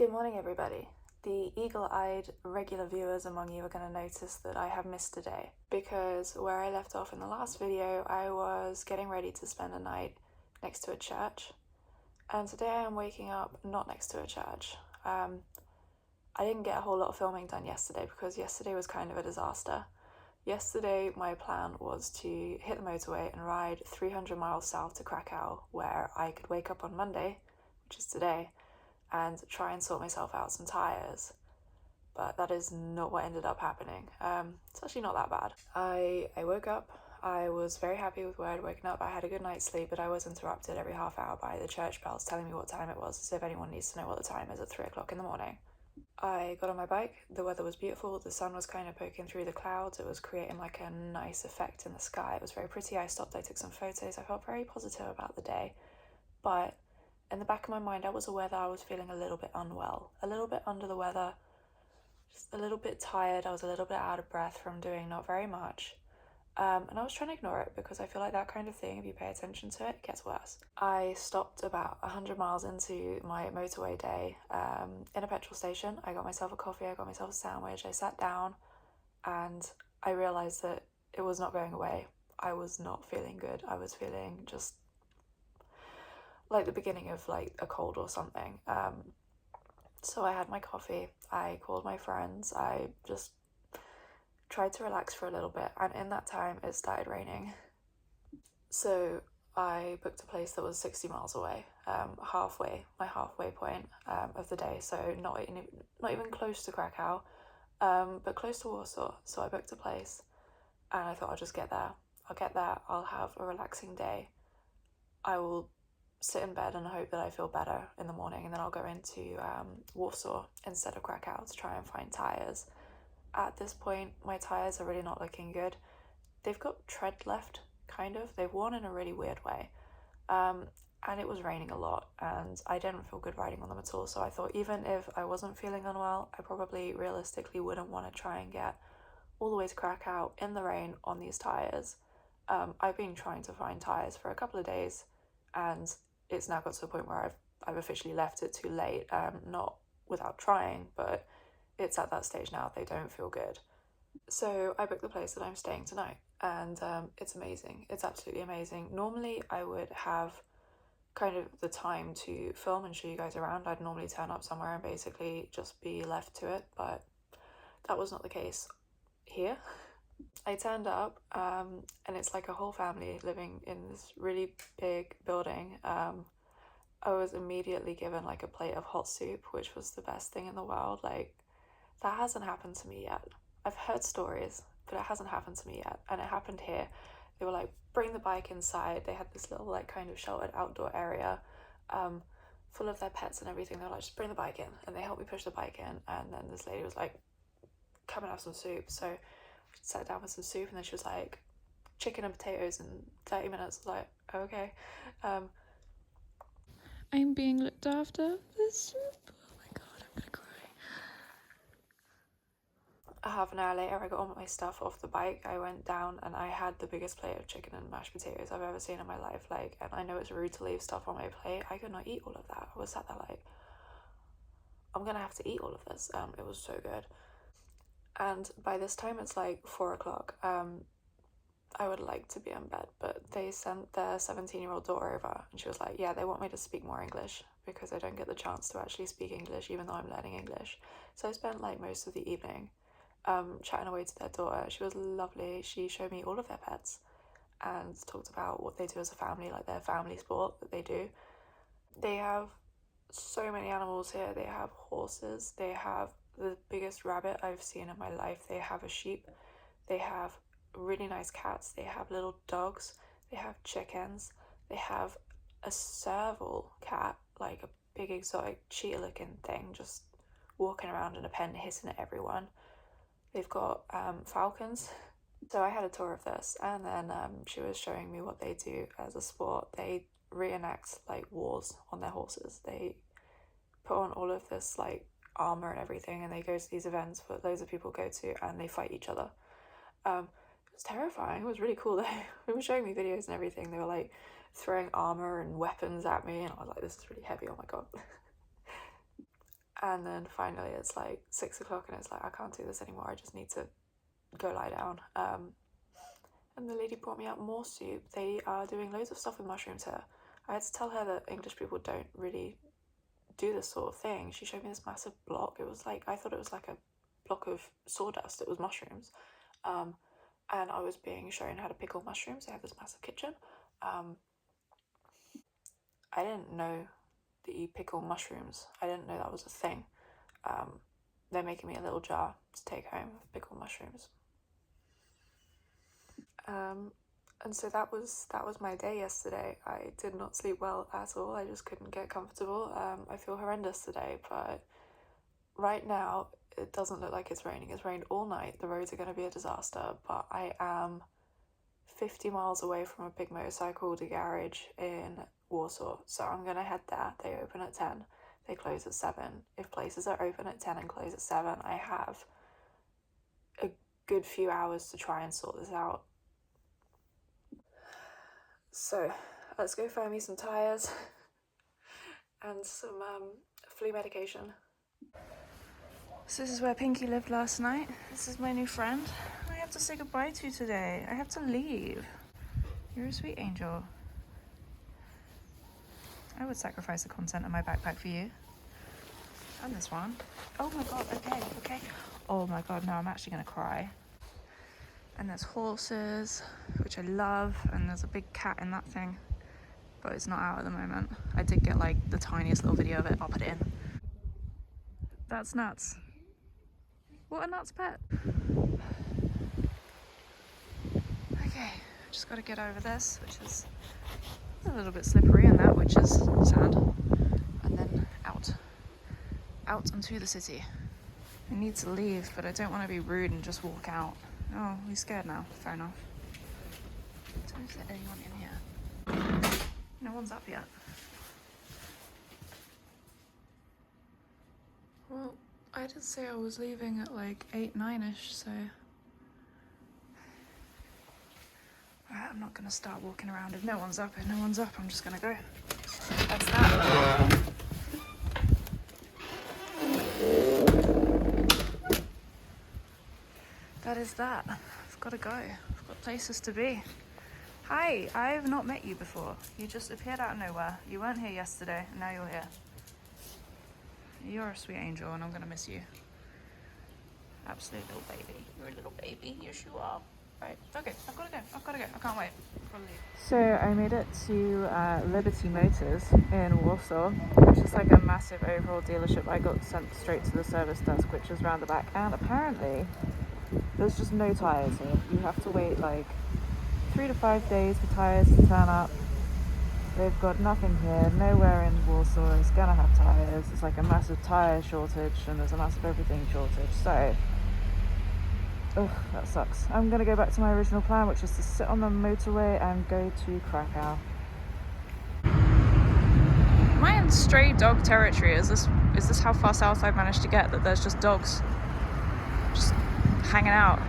Good morning, everybody. The eagle-eyed regular viewers among you are going to notice that I have missed a day because where I left off in the last video, I was getting ready to spend a night next to a church, and today I'm waking up not next to a church. I didn't get a whole lot of filming done yesterday because yesterday was kind of a disaster. Yesterday, my plan was to hit the motorway and ride 300 miles south to Krakow, where I could wake up on Monday, which is today, and try and sort myself out some tyres. But that is not what ended up happening. It's actually not that bad. I woke up, I was very happy with where I'd woken up. I had a good night's sleep, but I was interrupted every half hour by the church bells telling me what time it was, as if anyone needs to know what the time is at 3 o'clock in the morning. I got on my bike, the weather was beautiful, the sun was kind of poking through the clouds, it was creating like a nice effect in the sky, it was very pretty. I stopped, I took some photos, I felt very positive about the day, but in the back of my mind I was aware that I was feeling a little bit unwell, a little bit under the weather, just a little bit tired. I was a little bit out of breath from doing not very much. And I was trying to ignore it because I feel like that kind of thing, if you pay attention to it, it gets worse. I stopped about 100 miles into my motorway day in a petrol station. I got myself a coffee, I got myself a sandwich, I sat down and I realised that it was not going away. I was not feeling good. I was feeling just like the beginning of like a cold or something. So I had my coffee, I called my friends, I just tried to relax for a little bit, and in that time it started raining. So I booked a place that was 60 miles away, my halfway point of the day, so not even close to Krakow, but close to Warsaw. So I booked a place and I thought I'll just get there. I'll get there, I'll have a relaxing day. I will sit in bed and hope that I feel better in the morning, and then I'll go into Warsaw instead of Krakow to try and find tyres. At this point, my tyres are really not looking good. They've got tread left, kind of. They've worn in a really weird way. And it was raining a lot, and I didn't feel good riding on them at all. So I thought even if I wasn't feeling unwell, I probably realistically wouldn't want to try and get all the way to Krakow in the rain on these tyres. I've been trying to find tyres for a couple of days, and it's now got to the point where I've officially left it too late. Not without trying, but it's at that stage now, they don't feel good. So I booked the place that I'm staying tonight, and it's amazing. It's absolutely amazing. Normally I would have kind of the time to film and show you guys around. I'd normally turn up somewhere and basically just be left to it, but that was not the case here. I turned up and it's like a whole family living in this really big building. I was immediately given like a plate of hot soup, which was the best thing in the world. Like, that hasn't happened to me yet. I've heard stories, but it hasn't happened to me yet, and it happened here. They were like, bring the bike inside. They had this little like kind of sheltered outdoor area full of their pets and everything. They were like, just bring the bike in, and they helped me push the bike in, and then this lady was like, come and have some soup. So I sat down with some soup, and then she was like, chicken and potatoes in 30 minutes. I was like, okay. I'm being looked after. This soup. Oh my god, I'm gonna cry. Half an hour later, I got all my stuff off the bike. I went down and I had the biggest plate of chicken and mashed potatoes I've ever seen in my life. Like, and I know it's rude to leave stuff on my plate. I could not eat all of that. I was sat there like, I'm gonna have to eat all of this. It was so good. And by this time, it's like 4 o'clock. I would like to be in bed, but they sent their 17-year-old daughter over, and she was like, yeah, they want me to speak more English because I don't get the chance to actually speak English, even though I'm learning English. So I spent like most of the evening chatting away to their daughter. She was lovely. She showed me all of their pets and talked about what they do as a family, like their family sport that they do. They have so many animals here. They have horses. They have the biggest rabbit I've seen in my life. They have a sheep. They have really nice cats. They have little dogs. They have chickens. They have a serval cat, like a big exotic cheetah looking thing, just walking around in a pen hissing at everyone. They've got falcons. So I had a tour of this, and then she was showing me what they do as a sport. They reenact like wars on their horses. They put on all of this like armor and everything, and they go to these events that loads of people go to, and they fight each other. It was terrifying. It was really cool though. They were showing me videos and everything. They were like throwing armor and weapons at me, and I was like, this is really heavy. Oh my god. And then finally it's like 6 o'clock and it's like, I can't do this anymore, I just need to go lie down. And the lady brought me out more soup. They are doing loads of stuff with mushrooms here. I had to tell her that English people don't really do this sort of thing. She showed me this massive block. It was like, I thought it was like a block of sawdust. It was mushrooms. And I was being shown how to pickle mushrooms. They have this massive kitchen. I didn't know that you pickle mushrooms. I didn't know that was a thing. They're making me a little jar to take home of pickled mushrooms. And so that was my day yesterday. I did not sleep well at all. I just couldn't get comfortable. I feel horrendous today, but right now it doesn't look like it's raining. It's rained all night. The roads are going to be a disaster, but I am 50 miles away from a big motorcycle garage in Warsaw, so I'm going to head there. They open at 10. They close at 7. If places are open at 10 and close at 7, I have a good few hours to try and sort this out. So let's go find me some tyres and some flu medication. So this is where Pinky lived last night. This is my new friend. I have to say goodbye to today. I have to leave. You're a sweet angel. I would sacrifice the content of my backpack for you. And this one. Oh my god, okay. Oh my god, no, I'm actually gonna cry. And there's horses, which I love, and there's a big cat in that thing, but it's not out at the moment. I did get like the tiniest little video of it. I'll put it in. That's nuts. What a nuts pet. Okay, just gotta get over this, which is a little bit slippery, and that, which is sand, and then out onto the city. I need to leave, but I don't want to be rude and just walk out. Oh, he's scared now. Fair enough. So is there anyone in here? No one's up yet. Well, I did say I was leaving at like 8, 9ish, so I'm not gonna start walking around if no one's up. If no one's up, I'm just gonna go. That's that. That is that. I've gotta go. I've got places to be. Hi, I've not met you before. You just appeared out of nowhere. You weren't here yesterday, and now you're here. You're a sweet angel, and I'm gonna miss you. Absolute little baby. You're a little baby. Yes, you are. Right. Okay, I've gotta go. I can't wait. So I made it to Liberty Motors in Warsaw, which is like a massive overall dealership. I got sent straight to the service desk, which is round the back, and apparently there's just no tyres here. You have to wait like 3 to 5 days for tyres to turn up. They've got nothing here. Nowhere in Warsaw is gonna have tyres. It's like a massive tyre shortage, and there's a massive everything shortage. So, ugh, that sucks. I'm gonna go back to my original plan, which is to sit on the motorway and go to Krakow. Am I in stray dog territory? Is this how far south I've managed to get? That there's just dogs just hanging out.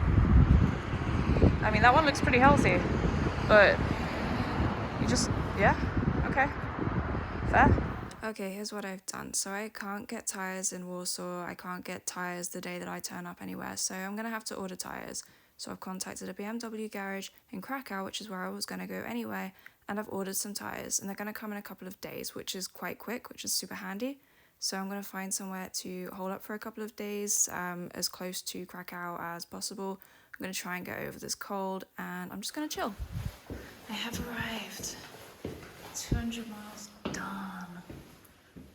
I mean, that one looks pretty healthy, but you just, yeah, okay, fair. Okay, here's what I've done. So I can't get tyres in Warsaw. I can't get tyres the day that I turn up anywhere. So I'm going to have to order tyres. So I've contacted a BMW garage in Krakow, which is where I was going to go anyway. And I've ordered some tyres. And they're going to come in a couple of days, which is quite quick, which is super handy. So I'm going to find somewhere to hold up for a couple of days, as close to Krakow as possible. I'm going to try and get over this cold. And I'm just going to chill. I have arrived. 200 miles done.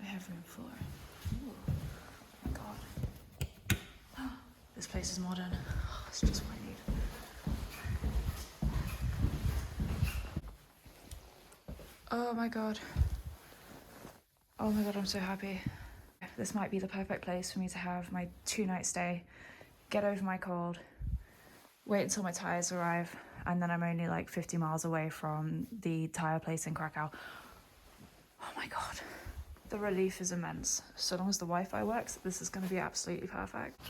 I have room for. Ooh, oh my god. Oh, this place is modern. Oh, it's just what I need. Oh my god. Oh my god, I'm so happy. This might be the perfect place for me to have my 2-night stay, get over my cold, wait until my tyres arrive, and then I'm only like 50 miles away from the tyre place in Krakow. Oh my god. The relief is immense. So long as the Wi-Fi works, this is going to be absolutely perfect.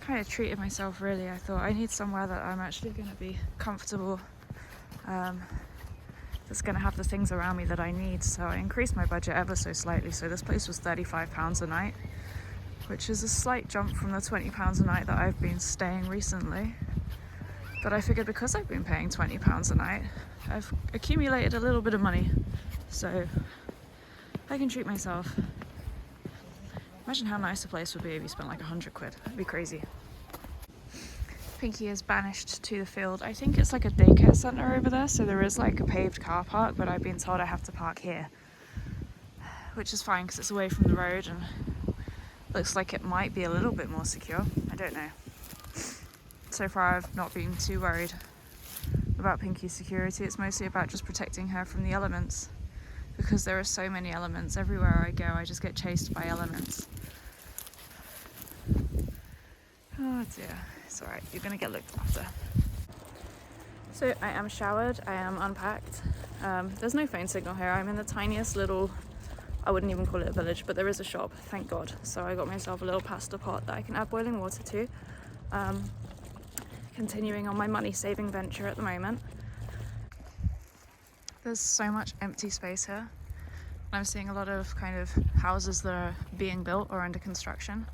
Kind of treated myself, really. I thought I need somewhere that I'm actually going to be comfortable. that's going to have the things around me that I need. So I increased my budget ever so slightly. So this place was £35 a night, which is a slight jump from the £20 a night that I've been staying recently. But I figured because I've been paying £20 a night, I've accumulated a little bit of money. So I can treat myself. Imagine how nice a place would be if you spent like 100 quid. That'd be crazy. Pinky is banished to the field. I think it's like a daycare centre over there, so there is like a paved car park, but I've been told I have to park here, which is fine because it's away from the road and looks like it might be a little bit more secure. I don't know. So far I've not been too worried about Pinky's security. It's mostly about just protecting her from the elements, because there are so many elements. Everywhere I go I just get chased by elements. Oh dear, it's alright, you're gonna get looked after. So I am showered, I am unpacked. There's no phone signal here. I'm in the tiniest little, I wouldn't even call it a village, but there is a shop, thank God. So I got myself a little pasta pot that I can add boiling water to. Continuing on my money saving venture at the moment. There's so much empty space here. I'm seeing a lot of kind of houses that are being built or under construction.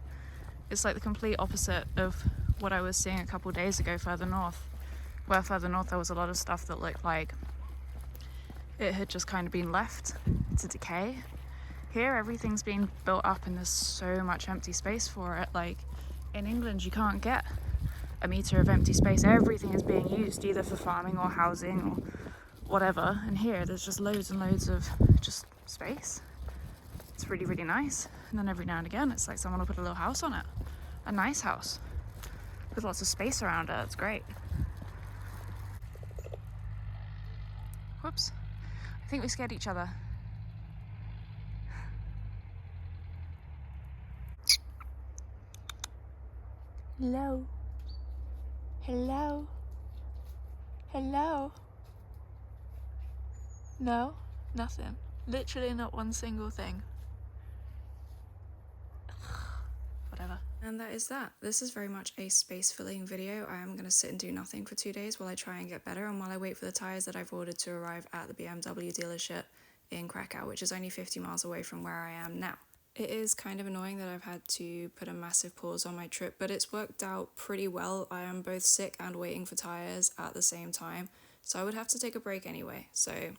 It's like the complete opposite of what I was seeing a couple days ago further north, where further north there was a lot of stuff that looked like it had just kind of been left to decay. Here everything's being built up and there's so much empty space for it. Like in England you can't get a metre of empty space. Everything is being used either for farming or housing or whatever, and here there's just loads and loads of just space. It's really, really nice. And then every now and again it's like someone will put a little house on it, a nice house with lots of space around it. It's great. Whoops, I think we scared each other. Hello. Hello. Hello. No, nothing. Literally not one single thing. Whatever. And that is that. This is very much a space filling video. I am going to sit and do nothing for 2 days while I try and get better and while I wait for the tyres that I've ordered to arrive at the BMW dealership in Krakow, which is only 50 miles away from where I am now. It is kind of annoying that I've had to put a massive pause on my trip, but it's worked out pretty well. I am both sick and waiting for tyres at the same time, so I would have to take a break anyway. So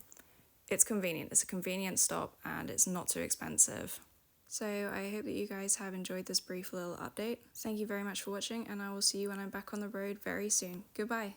it's convenient. It's a convenient stop and it's not too expensive. So I hope that you guys have enjoyed this brief little update. Thank you very much for watching, and I will see you when I'm back on the road very soon. Goodbye.